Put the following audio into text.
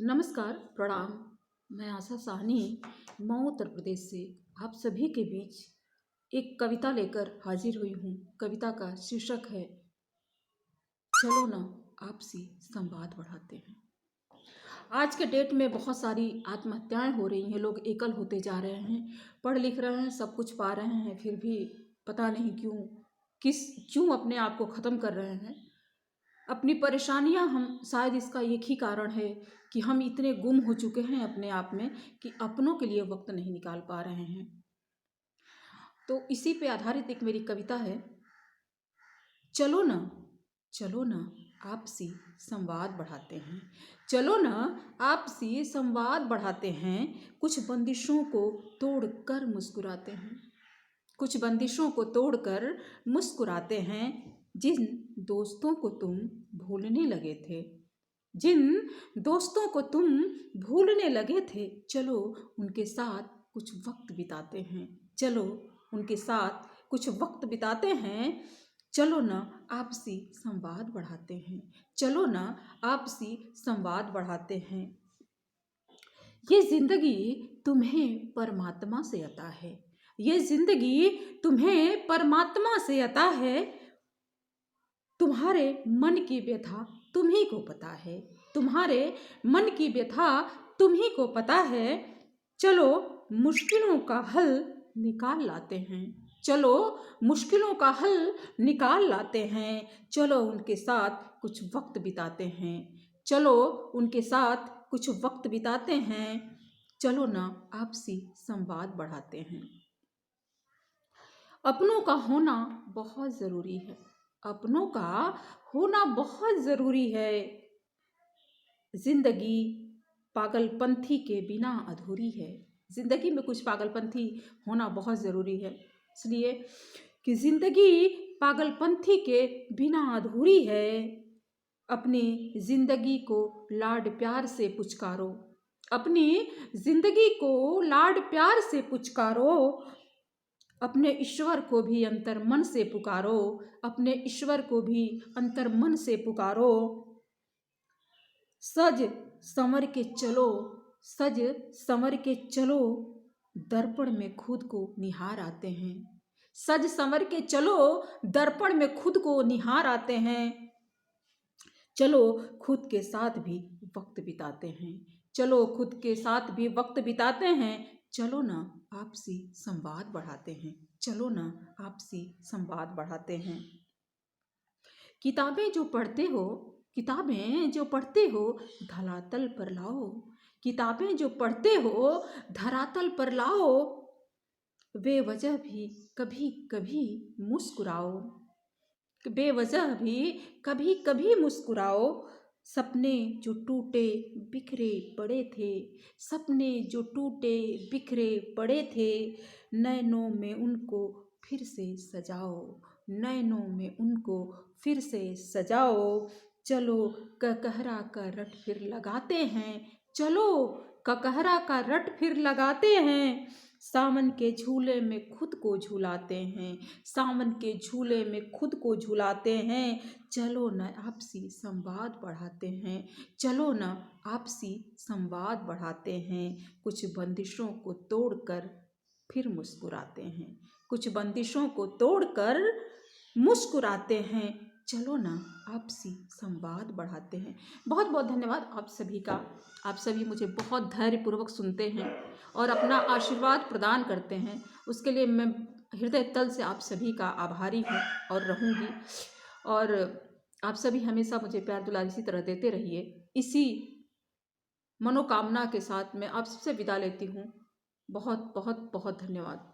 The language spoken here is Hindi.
नमस्कार, प्रणाम। मैं आशा साहनी मऊ उत्तर प्रदेश से आप सभी के बीच एक कविता लेकर हाजिर हुई हूँ। कविता का शीर्षक है चलो ना आपसी संवाद बढ़ाते हैं। आज के डेट में बहुत सारी आत्महत्याएं हो रही हैं, लोग एकल होते जा रहे हैं, पढ़ लिख रहे हैं, सब कुछ पा रहे हैं, फिर भी पता नहीं क्यों अपने आप को ख़त्म कर रहे हैं। अपनी परेशानियां हम शायद इसका एक ही कारण है कि हम इतने गुम हो चुके हैं अपने आप में कि अपनों के लिए वक्त नहीं निकाल पा रहे हैं। तो इसी पे आधारित एक मेरी कविता है, चलो ना चलो ना आपसी संवाद बढ़ाते हैं। चलो ना आपसी संवाद बढ़ाते हैं, कुछ बंदिशों को तोड़कर मुस्कुराते हैं। कुछ बंदिशों को तोड़कर मुस्कुराते हैं। जिन दोस्तों को तुम भूलने लगे थे, जिन दोस्तों को तुम भूलने लगे थे, चलो उनके साथ कुछ वक्त बिताते हैं। चलो उनके साथ कुछ वक्त बिताते हैं। चलो ना आपसी संवाद बढ़ाते हैं। चलो ना आपसी संवाद बढ़ाते हैं। ये जिंदगी तुम्हें परमात्मा से अता है। ये जिंदगी तुम्हें परमात्मा से अता है। तुम्हारे मन की व्यथा तुम्ही को पता है। तुम्हारे मन की व्यथा तुम्ही को पता है। चलो मुश्किलों का हल निकाल लाते हैं। चलो मुश्किलों का हल निकाल लाते हैं। चलो उनके साथ कुछ वक्त बिताते हैं। चलो उनके साथ कुछ वक्त बिताते हैं। चलो ना आपसी संवाद बढ़ाते हैं। अपनों का होना बहुत ज़रूरी है। अपनों का होना बहुत ज़रूरी है। जिंदगी पागलपंथी के बिना अधूरी है। जिंदगी में कुछ पागलपंथी होना बहुत ज़रूरी है, इसलिए कि जिंदगी पागलपंथी के बिना अधूरी है। अपनी जिंदगी को लाड प्यार से पुचकारो। अपनी जिंदगी को लाड प्यार से पुचकारो। अपने ईश्वर को भी अंतर मन से पुकारो। अपने ईश्वर को भी अंतर मन से पुकारो। सज संवर के चलो, सज संवर के चलो, दर्पण में खुद को निहार आते हैं। सज संवर के चलो, दर्पण में खुद को निहार आते हैं। चलो खुद के साथ भी वक्त बिताते हैं। चलो खुद के साथ भी वक्त बिताते हैं। चलो ना आपसी संवाद बढ़ाते हैं। चलो ना आपसी संवाद बढ़ाते हैं। किताबें जो पढ़ते हो, किताबें जो पढ़ते हो, धरातल पर लाओ। किताबें जो पढ़ते हो, धरातल पर लाओ। बेवजह भी कभी कभी मुस्कुराओ। बेवजह भी कभी कभी मुस्कुराओ। सपने जो टूटे बिखरे पड़े थे, सपने जो टूटे बिखरे पड़े थे, नैनों में उनको फिर से सजाओ। नैनों में उनको फिर से सजाओ। चलो ककहरा का रट फिर लगाते हैं। चलो ककहरा का रट फिर लगाते हैं। सावन के झूले में खुद को झूलाते हैं। सावन के झूले में खुद को झूलाते हैं। चलो न आपसी संवाद बढ़ाते हैं। चलो न आपसी संवाद बढ़ाते हैं। कुछ बंदिशों को तोड़कर फिर मुस्कुराते हैं। कुछ बंदिशों को तोड़कर मुस्कुराते हैं। चलो ना आपसी संवाद बढ़ाते हैं। बहुत बहुत धन्यवाद आप सभी का। आप सभी मुझे बहुत धैर्यपूर्वक सुनते हैं और अपना आशीर्वाद प्रदान करते हैं। उसके लिए मैं हृदय तल से आप सभी का आभारी हूँ और रहूँगी। और आप सभी हमेशा मुझे प्यार दुलार इसी तरह देते रहिए। इसी मनोकामना के साथ मैं आप सबसे विदा लेती हूँ। बहुत बहुत बहुत धन्यवाद।